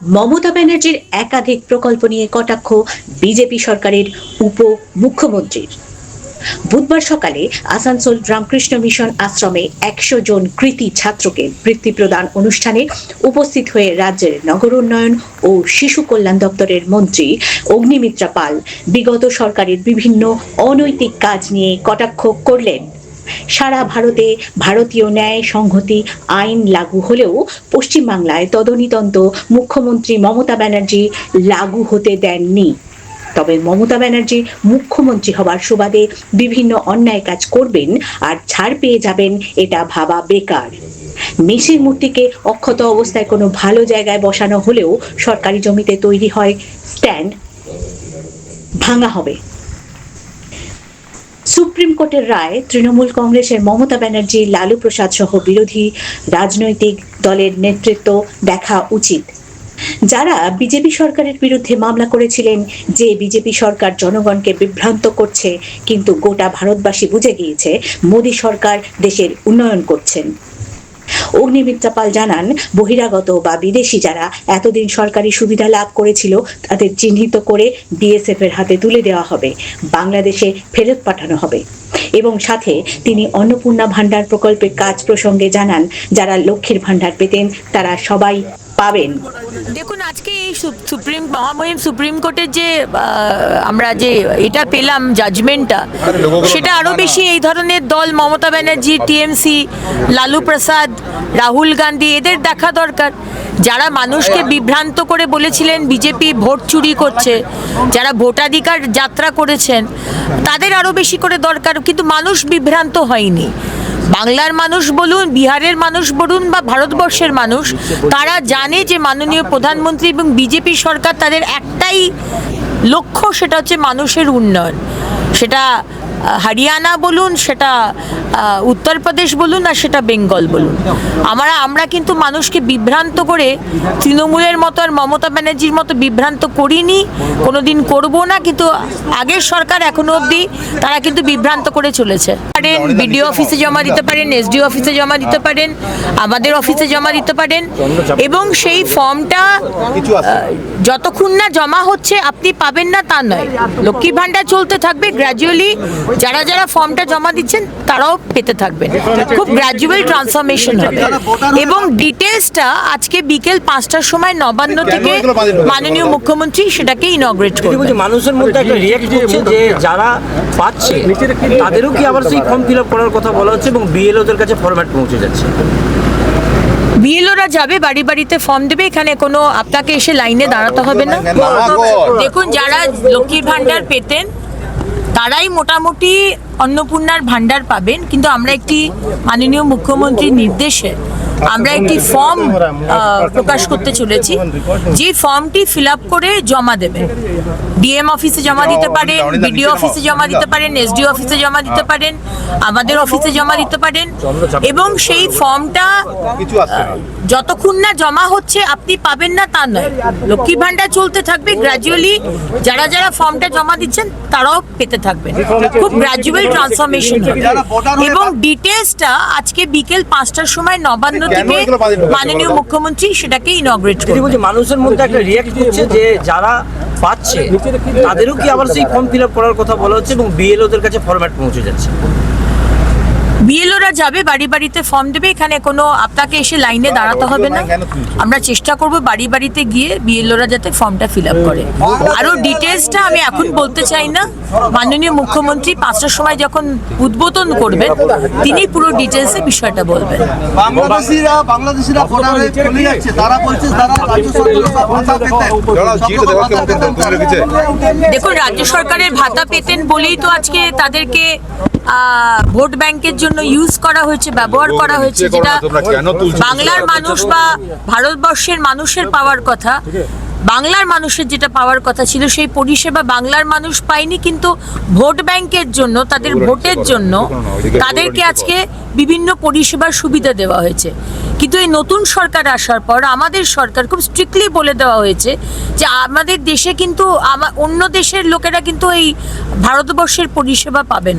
মমতা ব্যানার্জির একাধিক প্রকল্প নিয়ে কটাক্ষ বিজেপি সরকারের উপমুখ্যমন্ত্রীর। বুধবার সকালে আসানসোল রামকৃষ্ণ মিশন আশ্রমে ১০০ জন কৃতী ছাত্রকে বৃত্তি প্রদান অনুষ্ঠানে উপস্থিত হয়ে রাজ্যের নগর উন্নয়ন ও শিশু কল্যাণ দপ্তরের মন্ত্রী অগ্নিমিত্রা পাল বিগত সরকারের বিভিন্ন অনৈতিক কাজ নিয়ে কটাক্ষ করলেন। সারা ভারতে ভারতীয় ন্যায় সংহতি আইন লাগু হলেও পশ্চিমবাংলায় তদনীতন্ত্র মুখ্যমন্ত্রী মমতা ব্যানার্জি লাগু হতে দেননি। তবে মমতা ব্যানার্জি মুখ্যমন্ত্রী হবার সুবাদে বিভিন্ন অন্যায় কাজ করবেন আর ছাড় পেয়ে যাবেন, এটা ভাবা বেকার। মেসির মূর্তিকে অক্ষত অবস্থায় কোনো ভালো জায়গায় বসানো হলেও সরকারি জমিতে তৈরি হয় স্ট্যান্ড, ভাঙা হবে। সুপ্রিম কোর্টের রায় তৃণমূল কংগ্রেসের মমতা ব্যানার্জি, লালু প্রসাদ সহ বিরোধী রাজনৈতিক দলের নেতৃত্ব দেখা উচিত। যারা বিজেপি সরকারের বিরুদ্ধে মামলা করেছিলেন যে বিজেপি সরকার জনগণকে বিভ্রান্ত করছে, কিন্তু গোটা ভারতবাসী বুঝে গিয়েছে মোদী সরকার দেশের উন্নয়ন করছেন। অগ্নিমিত্রা পাল জানান, বহিরাগত বা বিদেশি যারা এতদিন সরকারি সুবিধা লাভ করেছিল তাদের চিহ্নিত করে বিএসএফ এর হাতে তুলে দেওয়া হবে, বাংলাদেশে ফেরত পাঠানো হবে। এবং সাথে তিনি অন্নপূর্ণা ভান্ডার প্রকল্পের কাজ প্রসঙ্গে জানান, যারা লক্ষ্মীর ভান্ডার পেতেন তারা সবাই পাবেন। দেখুন, আজকে এই মহামহিম সুপ্রিম কোর্টের যে আমরা যে এটা পেলাম জাজমেন্টটা, সেটা আরো বেশি এই ধরনের দল মমতা ব্যানার্জি, টিএমসি, লালু প্রসাদ, রাহুল গান্ধী এদের দেখা দরকার। যারা মানুষকে বিভ্রান্ত করে বলেছিলেন বিজেপি ভোট চুরি করছে, যারা ভোটাধিকার যাত্রা করেছেন, তাদের আরো বেশি করে দরকার। কিন্তু মানুষ বিভ্রান্ত হয়নি। বাংলার মানুষ বলুন, বিহারের মানুষ বলুন বা ভারতবর্ষের মানুষ, তারা জানে যে মাননীয় প্রধানমন্ত্রী এবং বিজেপি সরকার তাদের একটাই লক্ষ্য, সেটা হচ্ছে মানুষের উন্নয়ন। সেটা হরিয়ানা বলুন, সেটা উত্তরপ্রদেশ বলুন, আর সেটা বেঙ্গল বলুন। আমরা কিন্তু মানুষকে বিভ্রান্ত করে তৃণমূলের মতো আর মমতা ব্যানার্জির মতো বিভ্রান্ত করিনি, কোনোদিন করব না। কিন্তু আগের সরকার এখনো অবধি তারা কিন্তু বিভ্রান্ত করে চলেছে। বিডিও অফিসে জমা দিতে পারেন, এসডিও অফিসে জমা দিতে পারেন, আমাদের অফিসে জমা দিতে পারেন, এবং সেই ফর্মটা যতক্ষণ না জমা হচ্ছে আপনি পাবেন না তা নয়। লক্ষ্মী ভান্ডার চলতে থাকবে গ্র্যাজুয়ালি, যারা যারা ফর্মটা জমা দিচ্ছেন তারাও পেতে থাকবেন। খুব গ্র্যাজুয়াল ট্রান্সফরমেশন হবে। এবং ডিটেলসটা আজকে বিকেল 5টার সময় নবান্ন থেকে মাননীয় মুখ্যমন্ত্রী সেটাকে ইনগ্রেট করবেন। মানুষের মধ্যে একটা রিঅ্যাক্ট হচ্ছে যে যারা পাচ্ছে তাদেরও কি আবার সেই ফর্ম ফিল আপ করার কথা বলা হচ্ছে এবং বিএলওদের কাছে ফরম্যাট পৌঁছে যাচ্ছে। বিএলওরা যাবে, বাড়ি বাড়িতে ফর্ম দেবে, এখানে কোনো আপনাকে এসে লাইনে দাঁড়াতে হবে না। দেখুন, যারা লক্ষ্মীর ভান্ডার পেতেন তারাই মোটামুটি অন্নপূর্ণার ভান্ডার পাবেন। কিন্তু আমরা একটি মাননীয় মুখ্যমন্ত্রীর নির্দেশে আমরা একটি ফর্ম প্রকাশ করতে চলেছি, যে ফর্মটি ফিল আপ করে জমা দেবেন। ডিএম অফিসে জমা দিতে পারেন, বিডিও অফিসে জমা দিতে পারেন, এসডিও অফিসে জমা দিতে পারেন, আমাদের অফিসে জমা দিতে পারেন। এবং সেই ফর্মটা যতক্ষণ না জমা হচ্ছে আপনি পাবেন না তা নয়। লক্ষ্মী ভান্ডার চলতে থাকবে গ্র্যাজুয়ালি, যারা যারা ফর্মটা জমা দিচ্ছেন তারাও পেতে থাকবেন। খুব গ্র্যাজুয়াল ট্রান্সফরমেশন হবে। এবং ডিটেলসটা আজকে বিকেল 5টার সময় নবান্ন থেকে মাননীয় মুখ্যমন্ত্রী সেটাকে ইনগ্রেট করবেন। মানুষের মধ্যে একটা রিঅ্যাক্ট হচ্ছে যে যারা পাচ্ছে তাদেরও কি আবার সেই ফর্ম ফিল আপ করার কথা বলা হচ্ছে এবং বিএলওদের কাছে ফরম্যাট পৌঁছে যাচ্ছে। বিএলওরা যাবে, বাড়ি বাড়িতে ফর্ম দেবে, এখানে কোনো আপনাকে এসে লাইনে দাঁড়াতে হবে না। আমরা চেষ্টা করব বাড়ি বাড়িতে গিয়ে বিএলওরা যাতে ফর্মটা ফিল আপ করে। আরও ডিটেলসটা আমি এখন বলতে চাই না, মাননীয় মুখ্যমন্ত্রী 5টার সময় যখন উদ্বোধন করবেন তিনি পুরো ডিটেলসে বিষয়টা বলবেন। দেখুন, রাজ্য সরকারের ভাতা পেতেন বলেই তো আজকে তাদেরকে ভোট ব্যাংকের জন্য ইউজ করা হয়েছে, ব্যবহার করা হয়েছে, যেটা বাংলার মানুষ বা ভারতবর্ষের মানুষের পাওয়ার কথা। বাংলার মানুষের যেটা পাওয়ার কথা ছিল সেই পরিষেবা বাংলার মানুষ পায়নি, কিন্তু ভোট ব্যাংকের জন্য, তাদের ভোটের জন্য তাদেরকে আজকে বিভিন্ন পরিষেবার সুবিধা দেওয়া হয়েছে। কিন্তু এই নতুন সরকার আসার পর আমাদের সরকার খুব স্ট্রিক্টলি বলে দেওয়া হয়েছে যে আমাদের দেশে কিন্তু অন্য দেশের লোকেরা কিন্তু এই ভারতবর্ষের পরিষেবা পাবে না।